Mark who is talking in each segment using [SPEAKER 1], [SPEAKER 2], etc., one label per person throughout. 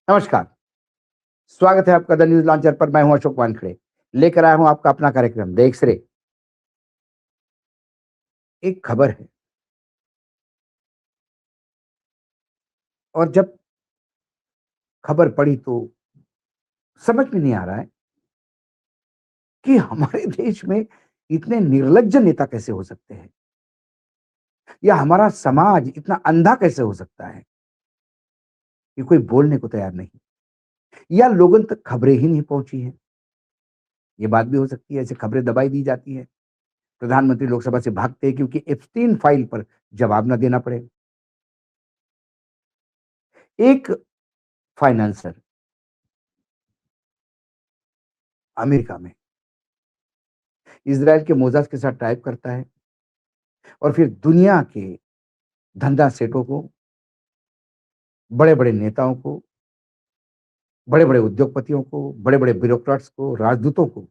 [SPEAKER 1] नमस्कार, स्वागत है आपका द न्यूज़ लॉन्चर पर। मैं हूं अशोक वानखेड़े। लेकर आया हूं आपका अपना कार्यक्रम द एक्स-रे। एक खबर है और जब खबर पढ़ी तो समझ में नहीं आ रहा है कि हमारे देश में इतने निर्लज्ज नेता कैसे हो सकते हैं? या हमारा समाज इतना अंधा कैसे हो सकता है कि कोई बोलने को तैयार नहीं? या लोगों तक खबरें ही नहीं पहुंची हैं? ये बात भी हो सकती है, ऐसे खबरें दबाई दी जाती हैं। प्रधानमंत्री लोकसभा से भागते हैं क्योंकि एप्स्टीन फाइल पर जवाब ना देना पड़े। एक फाइनेंसर अमेरिका में इज़राइल के मोज़ास के साथ टाइप करता है और फिर दुनिया के धंधा सेठों को, बड़े-बड़े नेताओं को, बड़े-बड़े उद्योगपतियों को, बड़े-बड़े ब्यूरोक्रेट्स को, राजदूतों को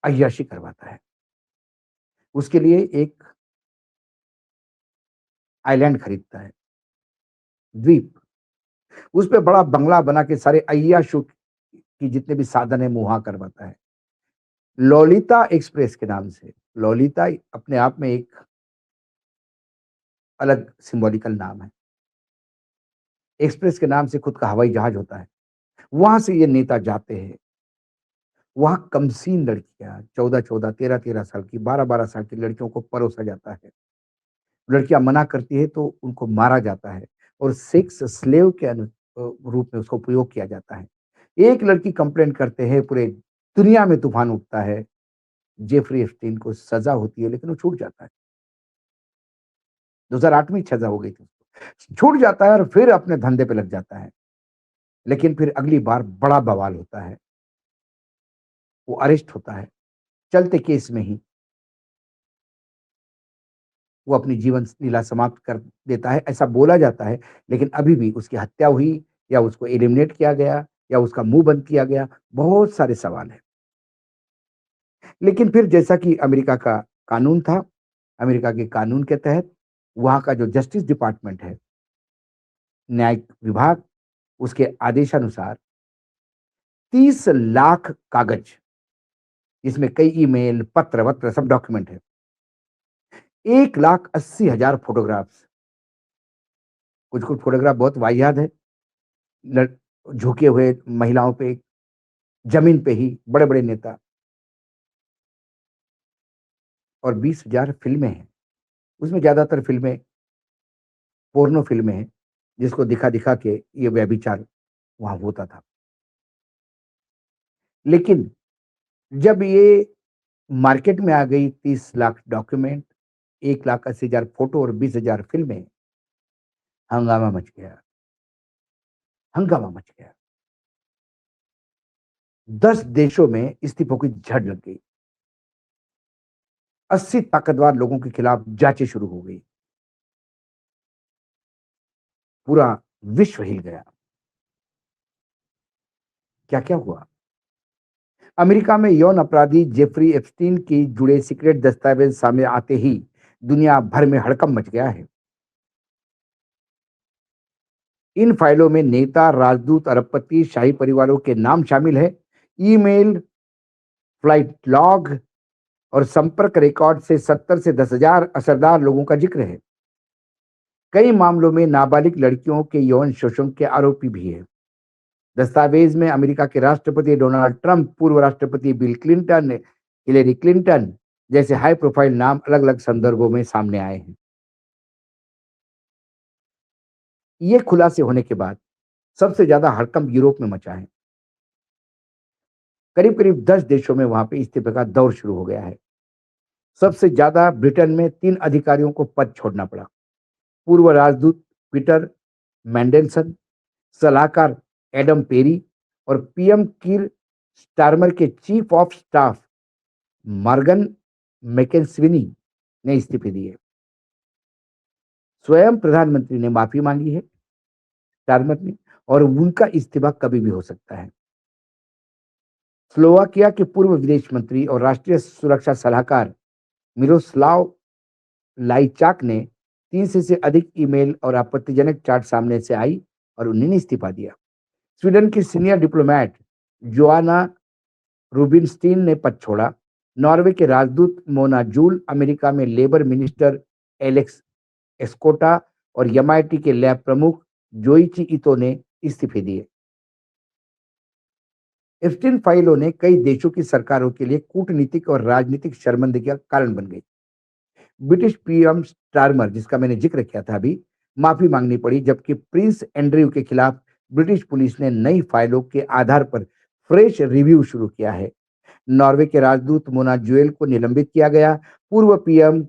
[SPEAKER 1] अय्याशी करवाता है। उसके लिए एक आइलैंड खरीदता है, द्वीप। उस पे बड़ा बंगला बना के सारे अय्याशों की जितने भी साधन है मुहा करवाता है। ललिता एक्सप्रेस के नाम से। ललिता अपने आप में एक अलग सिंबॉलिकल नाम है। एक्सप्रेस के नाम से खुद का हवाई जहाज होता है। वहाँ से ये नेता जाते हैं। वहाँ कमसीन लड़कियाँ 14-14, 13-13 साल की, 12-12 साल की लड़कियों को परोसा जाता है। लड़कियाँ मना करती है तो उनको मारा जाता है और सेक्स स्लेव के रूप में उसका उपयोग किया जाता है। एक लड़की कंप्लेंट करते हैं, पूरे दुनिया में तूफान उठता है। जेफरी एप्स्टीन को सज़ा होती है लेकिन वो छूट जाता है। 2008 में ही सज़ा हो गई थी उसको। छूट जाता है और फिर अपने धंधे पे लग जाता है। लेकिन फिर अगली बार बड़ा बवाल होता है। वो अरेस्ट होता है। चलते केस में ही वो अपनी जीवन लीला समाप्त कर देता है, ऐसा बोला जाता है, लेकिन अभी भी उसकी हत्या हुई या उसको एलिमिनेट किया गया या उसका मुँह बंद किया गया, बहुत सारे सवाल हैं। लेकिन फिर जैसा कि अमेरिका का कानून था, अमेरिका के कानून के तहत वहाँ का जो जस्टिस डिपार्टमेंट है, न्यायिक विभाग, उसके आदेशानुसार 30 लाख कागज़, इसमें कई ईमेल, पत्र-वत्र सब डॉक्यूमेंट है। 1,80,000 फ़ोटोग्राफ्स, कुछ-कुछ फ़ोटोग्राफ बहुत वाहियात है। लड़ झुके हुए महिलाओं पे, ज़मीन पे ही बड़े-बड़े नेता और 20,000 फ़िल्में हैं। उसमें ज़्यादातर फ़िल्में पोर्नो फ़िल्में हैं, जिसको दिखा-दिखा के ये व्यभिचार वहाँ होता था। लेकिन जब ये मार्केट में आ गई 30 लाख डॉक्यूमेंट, 1,80,000 फ़ोटो और 20,000 फ़िल्में, हंगामा मच गया, हंगामा मच गया। 10 देशों में इस्तीफों की झड़ लग गई। 80 ताकतवर लोगों के खिलाफ जाँचें शुरू हो गई। पूरा विश्व हिल गया। क्या-क्या हुआ? अमेरिका में यौन अपराधी जेफरी एप्स्टीन की जुड़े सीक्रेट दस्तावेज सामने आते ही दुनिया भर में हड़कंप मच गया है। इन फाइलों में नेता, राजदूत, अरबपति, शाही परिवारों के नाम शामिल है। ईमेल, फ्लाइट लॉग और संपर्क रिकॉर्ड से 70 से 10,000 असरदार लोगों का जिक्र है। कई मामलों में नाबालिग लड़कियों के यौन शोषण के आरोपी भी है। दस्तावेज में अमेरिका के राष्ट्रपति डोनाल्ड ट्रंप, पूर्व राष्ट्रपति बिल क्लिंटन, हिलेरी क्लिंटन जैसे हाई प्रोफाइल नाम अलग-अलग संदर्भों में सामने आए हैं। ये खुलासे होने के बाद सबसे ज्यादा हड़कंप यूरोप में मचा है। करीब-करीब 10 देशों में वहां पे इस्तीफे का दौर शुरू हो गया है। सबसे ज्यादा ब्रिटेन में 3 अधिकारियों को पद छोड़ना पड़ा। पूर्व राजदूत पीटर मैंडेलसन, सलाहकार एडम पेरी और पीएम कीर स्टारमर के चीफ ऑफ स्टाफ मॉर्गन मैकेन्स्विनी ने इस्तीफे दिए। स्वयं प्रधानमंत्री ने माफी मांगी है, स्टारमर ने, और उनका इस्तीफा कभी भी हो सकता है। स्लोवाकिया के पूर्व विदेश मंत्री और राष्ट्रीय सुरक्षा सलाहकार मिरोस्लाव लाइचाक ने 300 से अधिक ईमेल और आपत्तिजनक चार्ट सामने से आई और उन्होंने इस्तीफा दिया। स्वीडन की सीनियर डिप्लोमैट जोआना रूबिनस्टीन ने पद छोड़ा। नॉर्वे के राजदूत मोना जूल, अमेरिका में लेबर मिनिस्टर एलेक्स एस्कोटा और एमआईटी के लैब प्रमुख जोइची इतो ने इस्तीफे दिए। एप्स्टीन फाइलों ने कई देशों की सरकारों के लिए कूटनीतिक और राजनीतिक शर्मिंदगी का कारण बन गई। ब्रिटिश पीएम स्टारमर, जिसका मैंने जिक्र किया था अभी, माफी मांगनी पड़ी, जबकि प्रिंस एंड्रयू के खिलाफ ब्रिटिश पुलिस ने नई फाइलों के आधार पर फ्रेश रिव्यू शुरू किया है। नॉर्वे के राजदूत मोना जुएल को निलंबित किया गया। पूर्व पीएम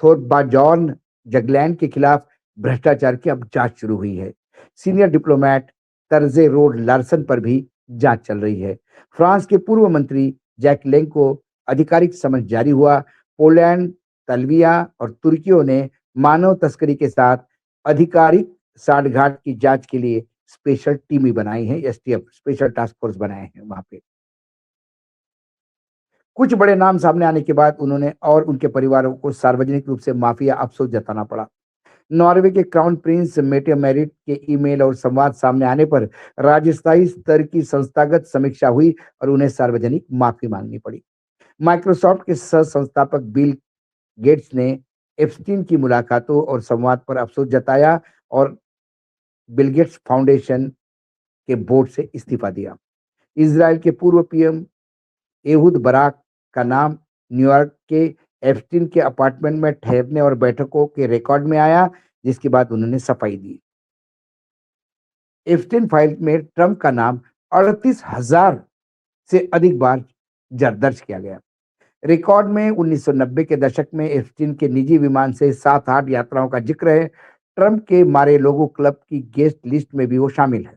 [SPEAKER 1] थोरबाजॉर्न जगलैंड के खिलाफ भ्रष्टाचार की अब जांच शुरू हुई है। सीनियर डिप्लोमैट तरजे रोड लार्सन पर भी जांच चल रही है। फ्रांस के पूर्व मंत्री जैक लेंग को आधिकारिक समन जारी हुआ। पोलैंड, तल्विया और तुर्कियों ने मानव तस्करी के साथ आधिकारिक साठगांठ की जांच के लिए स्पेशल टीमें बनाई हैं, एसटीएफ स्पेशल टास्क फोर्स बनाए हैं वहां पे। कुछ बड़े नाम सामने आने के बाद उन्होंने और उनके परिवारों को सार्वजनिक रूप से माफी या अफसोस जताना पड़ा। नॉर्वे के क्राउन प्रिंस मेटे मैरिट के ईमेल और संवाद सामने आने पर राज्यस्थायी स्तर की संस्थागत समीक्षा हुई और उन्हें सार्वजनिक माफी मांगनी पड़ी। माइक्रोसॉफ्ट के सह संस्थापक बिल गेट्स ने एप्स्टीन की मुलाकातों और संवाद पर अफसोस जताया और बिल गेट्स फाउंडेशन के बोर्ड से इस्तीफा दिया। इजराइल के पूर्व पीएम एहूद बराक का नाम न्यूयॉर्क के एप्स्टीन के अपार्टमेंट में ठहरने और बैठकों के रिकॉर्ड में आया, जिसके बाद उन्होंने सफाई दी। एप्स्टीन फाइल में ट्रंप का नाम 38,000 से अधिक बार दर्ज किया गया। रिकॉर्ड में 1990 के दशक में एप्स्टीन के निजी विमान से 7-8 यात्राओं का जिक्र है। ट्रंप के मारे लोगों क्लब की गेस्ट लिस्ट में भी वो शामिल है।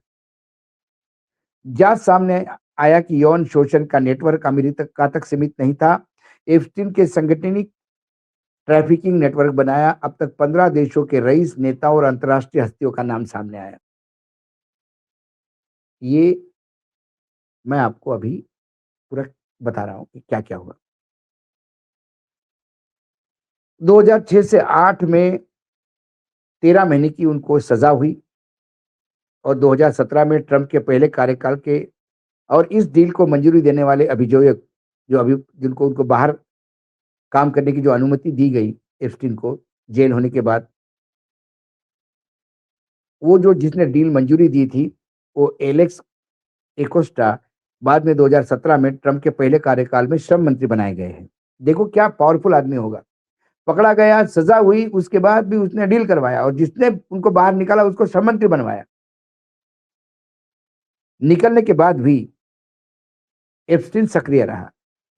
[SPEAKER 1] जांच सामने आया कि यौन शोषण का नेटवर्क अमेरिका तक सीमित नहीं था। एप्स्टीन के संगठनिक ट्रैफिकिंग नेटवर्क बनाया। अब तक 15 देशों के रईस, नेताओं और अंतर्राष्ट्रीय हस्तियों का नाम सामने आया। ये मैं आपको अभी पूरा बता रहा हूं कि क्या-क्या हुआ। 2006 से 8 में 13 महीने की उनको सजा हुई और 2017 में ट्रंप के पहले कार्यकाल के और इस डील को मंजूरी देने वाले अभियोजक, जो अभी जिनको उनको बाहर काम करने की जो अनुमति दी गई एप्स्टीन को जेल होने के बाद, वो जो जिसने डील मंजूरी दी थी, वो एलेक्स एकोस्टा बाद में 2017 में ट्रंप के पहले कार्यकाल में श्रम मंत्री बनाए गए हैं। देखो क्या पावरफुल आदमी होगा। पकड़ा गया, सजा हुई, उसके बाद भी उसने डील करवाया और जिसने उनको बाहर निकाला उसको श्रम मंत्री बनवाया। निकलने के बाद भी एप्स्टीन सक्रिय रहा।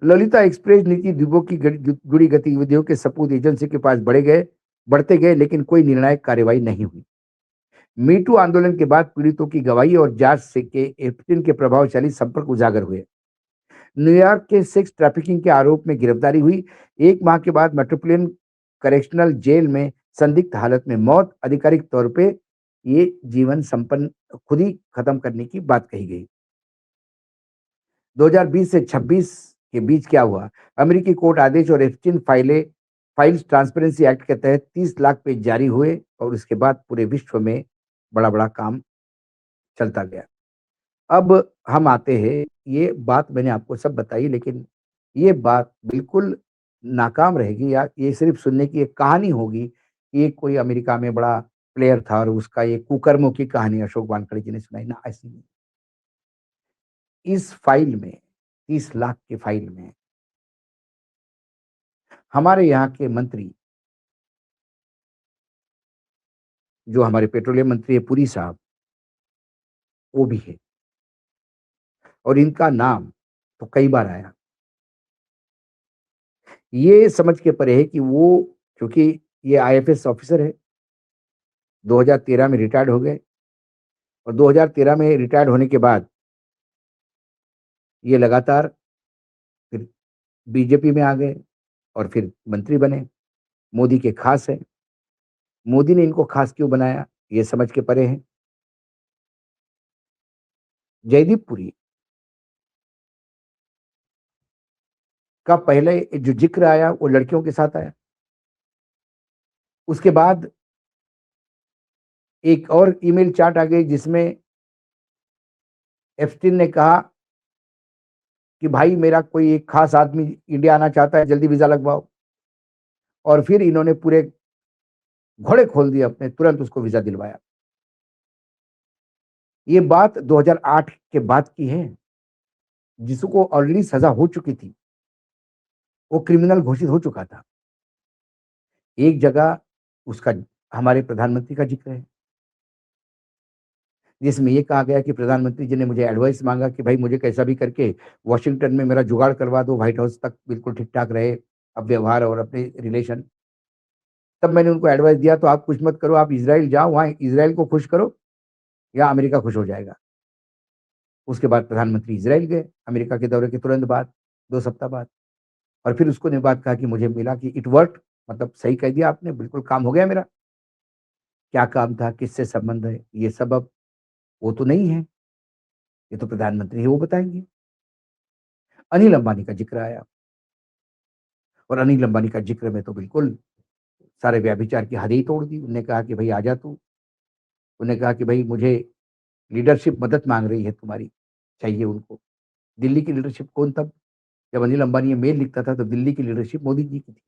[SPEAKER 1] ललिता एक्सप्रेस नीति द्वीपों की जुड़ी गतिविधियों के सबूत एजेंसी के पास बढ़ते गए, लेकिन कोई निर्णायक कार्रवाई नहीं हुई। मीटू आंदोलन के बाद पीड़ितों की गवाही और जांच से के एप्स्टीन के प्रभावशाली संपर्क उजागर हुए। न्यूयॉर्क के सेक्स ट्रैफिकिंग के आरोप में गिरफ्तारी हुई। 1 माह के बाद मेट्रोपोलिटन करेक्शनल जेल में संदिग्ध हालत में मौत। आधिकारिक तौर पे ये जीवन संपन्न खुद ही खत्म करने की बात कही गई। 2020 से 26 के बीच क्या हुआ? अमेरिकी कोर्ट आदेश और एप्स्टीन फाइल्स ट्रांसपेरेंसी एक्ट के तहत 30 लाख पेज जारी हुए और उसके बाद पूरे विश्व में बड़ा-बड़ा काम चलता गया। अब हम आते हैं, ये बात मैंने आपको सब बताई, लेकिन ये बात बिल्कुल नाकाम रहेगी या ये सिर्फ़ सुनने की एक कहानी होगी कि ये कोई अमेरिका में बड़ा प्लेयर था और उसका ये कुकर्मों की कहानी अशोक वानखेड़े जी ने सुनाई ना, ऐसी नहीं। इस फाइल में 30 लाख की फाइल में हमारे यहाँ के मंत्री, जो हमारे पेट्रोलियम मंत्री है पुरी साहब, वो भी है और इनका नाम तो कई बार आया। ये समझ के परे है कि वो, क्योंकि ये आईएफएस ऑफिसर है, 2013 में रिटायर्ड हो गए और 2013 में रिटायर्ड होने के बाद ये लगातार फिर बीजेपी में आ गए और फिर मंत्री बने। मोदी के खास हैं। मोदी ने इनको खास क्यों बनाया, ये समझ के परे हैं। जयदीप पुरी का पहले जो ज़िक्र आया वो लड़कियों के साथ आया। उसके बाद एक और ईमेल चार्ट आ गई जिसमें एप्स्टीन ने कहा कि भाई मेरा कोई एक खास आदमी इंडिया आना चाहता है, जल्दी वीज़ा लगवाओ। और फिर इन्होंने पूरे घोड़े खोल दिए अपने, तुरंत उसको वीज़ा दिलवाया। ये बात 2008 के बाद की है, जिसको ऑलरेडी सज़ा हो चुकी थी। वो क्रिमिनल घोषित हो चुका था। एक जगह उसका हमारे प्रधानमंत्री का ज़िक्र है, जिसमें ये कहा गया कि प्रधानमंत्री जी ने मुझे एडवाइस माँगा कि भाई मुझे कैसा भी करके वॉशिंगटन में मेरा जुगाड़ करवा दो, व्हाइट हाउस तक बिल्कुल ठीक-ठाक रहे, अब व्यवहार और अपने रिलेशन। तब मैंने उनको एडवाइस दिया तो आप कुछ मत करो, आप इज़राइल जाओ, वहाँ इज़राइल को खुश करो या अमेरिका खुश हो जाएगा। उसके बाद प्रधानमंत्री इज़राइल गए, अमेरिका के दौरे के तुरंत बाद, 2 सप्ताह बाद। और फिर उसको ने बात कहा कि मुझे मिला कि इट वर्क्ड, मतलब सही कह दिया आपने, बिल्कुल काम हो गया मेरा। क्या काम था, किससे संबंध है, ये सब अब वो तो नहीं है, ये तो प्रधानमंत्री ही वो बताएँगे। अनिल अंबानी का ज़िक्र आया और अनिल अंबानी का ज़िक्र में तो बिल्कुल सारे व्यभिचार की हद ही तोड़ दी। उन्होंने कहा कि भई आजा तू। उन्होंने कहा कि भई मुझे लीडरशिप मदद माँग रही है तुम्हारी, चाहिए उनको। दिल्ली की लीडरशिप कौन तब? जब अनिल अंबानी ये मेल लिखता था तो दिल्ली की लीडरशिप मोदी जी की थी।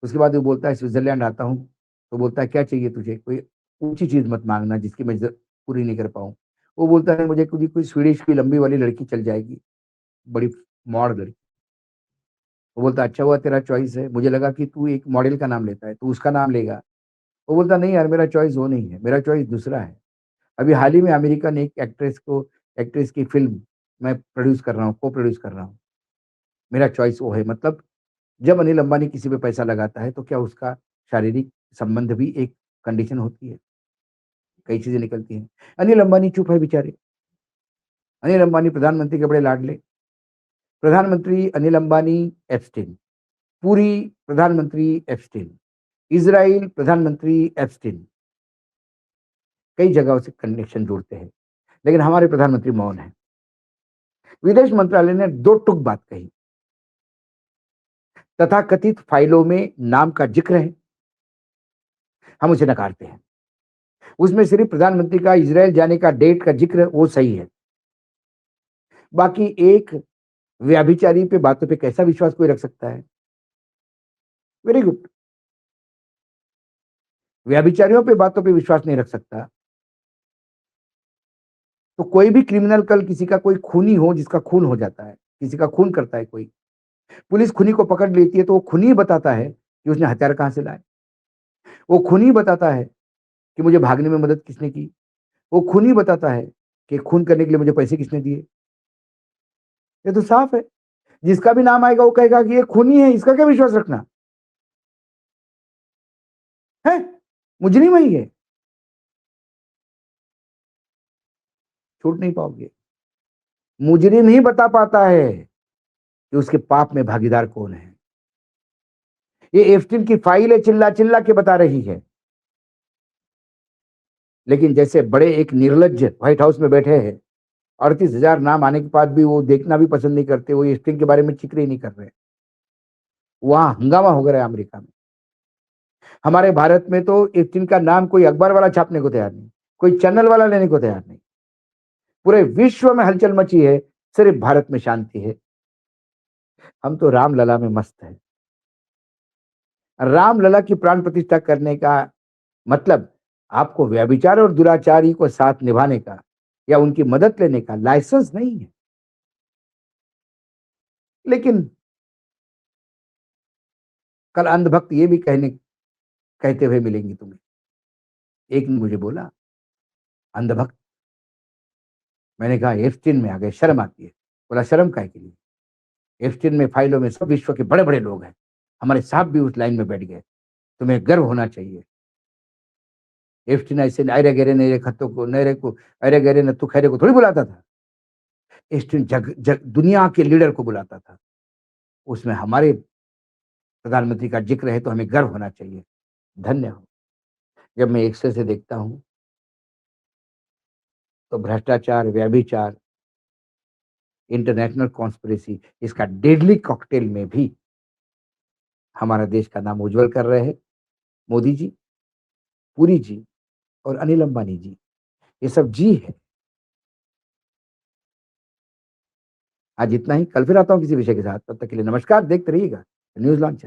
[SPEAKER 1] उसके बाद वो बोलता है स्विट्ज़रलैंड आता हूँ, तो बोलता है क्या चाहिए तुझे? कोई ऊँची चीज़ मत माँगना जिसकी मैं पूरी नहीं कर पाऊँ। वो बोलता है मुझे कोई स्वीडिश की लंबी वाली लड़की चल जाएगी, बड़ी मॉड लड़की। वो बोलता है अच्छा हुआ तेरा चॉइस है, मुझे लगा कि तू एक मॉडल का नाम लेता है, तू उसका नाम लेगा। वो बोलता नहीं यार मेरा चॉइस वो नहीं है, मेरा चॉइस दूसरा है। अभी हाल ही में अमेरिका ने एक एक्ट्रेस की फ़िल्म मैं प्रोड्यूस कर रहा हूँ, को-प्रोड्यूस कर रहा हूँ। मेरा चॉइस वो है, मतलब जब अनिल अंबानी किसी पे पैसा लगाता है, तो क्या उसका शारीरिक संबंध भी एक कंडीशन होती है? कई चीज़ें निकलती हैं। अनिल अंबानी चुप है बेचारे। अनिल अंबानी प्रधानमंत्री के बड़े लाडले। प्रधानमंत्री अनिल अंबानी एप्स्टीन, पुरी प्रधानमंत्री एप्स्टीन, इज़राइल प्रधानमंत्री एप्स्टीन। कई जगहों से कनेक्शन जोड़ते हैं, लेकिन हमारे प्रधानमंत्री मौन हैं। विदेश मंत्रालय ने 2 टूक बात कही। तथाकथित फाइलों में नाम का ज़िक्र है, हम उसे नकारते हैं। उसमें सिर्फ़ प्रधानमंत्री का इज़राइल जाने का डेट का ज़िक्र वो सही है। बाकी एक व्यभिचारी पे बातों पे कैसा विश्वास कोई रख सकता है? Very good. व्यभिचारियों पे बातों पे विश्वास नहीं रख सकता, तो कोई भी क्रिमिनल कल किसी का कोई खूनी हो जिसका खून हो जाता है, किसी का खून करता है कोई, पुलिस खूनी को पकड़ लेती है तो वो खूनी ही बताता है कि उसने हथियार कहाँ से लाए। वो खूनी बताता है कि मुझे भागने में मदद किसने की। वो खूनी बताता है कि खून करने के लिए मुझे पैसे किसने दिए। ये तो साफ है। जिसका भी नाम आएगा वो कहेगा कि ये खूनी है, इसका क्या विश्वास रखना? है? मुजरिम है ये, छूट नहीं पाओगे। मुजरिम ही बता पाता है कि उसके पाप में भागीदार कौन है। ये एफ़स्टीन की फाइल है, चिल्ला-चिल्ला के बता रही है। लेकिन जैसे बड़े एक निर्लज्ज व्हाइट हाउस में बैठे हैं, 38,000 नाम आने के बाद भी वो देखना भी पसंद नहीं करते, वो एफ़स्टीन के बारे में ज़िक्र ही नहीं कर रहे। वहाँ हंगामा हो गया है अमेरिका में। हमारे भारत में तो एफ़स्टीन का नाम कोई अखबार वाला छापने को तैयार नहीं, कोई चैनल वाला लेने को तैयार नहीं। पूरे विश्व में हलचल मची है, सिर्फ भारत में शांति है। हम तो रामलला में मस्त हैं। रामलला की प्राण प्रतिष्ठा करने का मतलब आपको व्यभिचार और दुराचारी को साथ निभाने का या उनकी मदद लेने का लाइसेंस नहीं है। लेकिन कल अंधभक्त ये भी कहते हुए मिलेंगी तुम्हें। एक ने मुझे बोला, अंधभक्त, मैंने कहा एफ़स्टीन में आ गए, शर्म आती है। बोला शर्म काहे के लिए? एफ़स्टीन में फाइलों में सब विश्व के बड़े-बड़े लोग हैं। हमारे साहब भी उस लाइन में बैठ गए। तुम्हें गर्व होना चाहिए। एफ़स्टीन ऐसे अरे-गरे नरे खत्तों को नरे को अरे-गरे नत्थु खैरे को थोड़ी बुलाता था। एफ़स्टीन जग जग दुनिया के लीडर को बुलाता था। उसमें हमारे प्रधानमंत्री का ज़िक्र है तो हमें गर्व होना चाहिए। धन्य हो। जब मैं एक्स-रे से देखता हूँ, तो भ्रष्टाचार, व्यभिचार, इंटरनेशनल कॉन्स्पिरेसी इसका डेडली कॉकटेल में भी हमारा देश का नाम उज्ज्वल कर रहे हैं मोदी जी, पुरी जी और अनिल अंबानी जी, ये सब जी है। आज इतना ही, कल फिर आता हूँ किसी विषय के साथ, तब तक के लिए नमस्कार, देखते रहिएगा न्यूज़ लॉन्च।